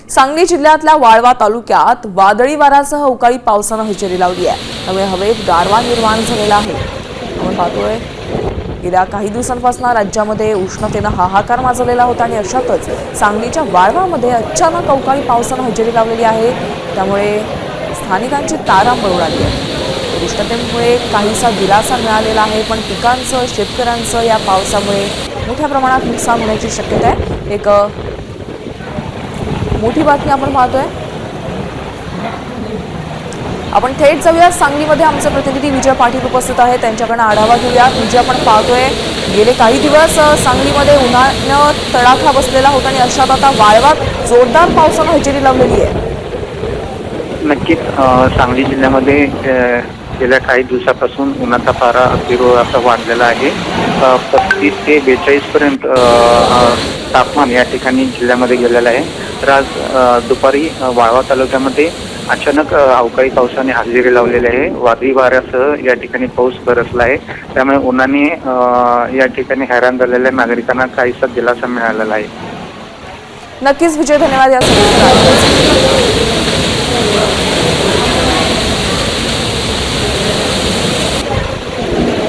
सांगली जिल्ह्यातल्या वाळवा तालुक्यात वादळी वाऱ्यासह अवकाळी पावसानं हजेरी लावली आहे। त्यामुळे हवेत गारवा निर्माण झालेला आहे। आपण पाहतोय गेल्या काही दिवसांपासून राज्यामध्ये उष्णतेनं हाहाकार माजलेला होता आणि अशातच सांगलीच्या वाळवामध्ये अचानक अवकाळी पावसानं हजेरी लावलेली आहे। त्यामुळे स्थानिकांची तारांबळ उडाली आहे। उष्णतेमुळे काहीसा दिलासा मिळालेला आहे, पण पिकांचं शेतकऱ्यांचं या पावसामुळे मोठ्या प्रमाणात नुकसान होण्याची शक्यता आहे। एक मोठी बातमी आपण पाहतोय। आपण थेट जाऊया सांगलीमध्ये, आमचे प्रतिनिधी विजय पाटील उपस्थित आहेत, त्यांच्याकडे आढावा घेऊया। विजय, आपण पाहतोय गेले काही दिवस सांगलीमध्ये उन्हानं तडाखा बसलेला होता आणि अशात आता वाळवात जोरदार पावसानं हजेरी लावलेली आहे। नक्कीच सांगली जिल्ह्यामध्ये गेल्या काही दिवसापासून उन्हाचा पारा अतिरोध असा वाढलेला आहे। 35 ते 42 पर्यंत तापमान या ठिकाणी जिल्ह्यामध्ये गेलेलं आहे। तर आज दुपारी वाळवा तालुक्यामध्ये अचानक अवकाळी पावसाने हजेरी लावलेली आहे। वादळी वाऱ्यासह या ठिकाणी पाऊस बरसला आहे। त्यामुळे उन्हाने या ठिकाणी हैराण झालेल्या नागरिकांना काहीसा दिलासा मिळालेला आहे। नक्कीच विजय, धन्यवाद या सगळ्या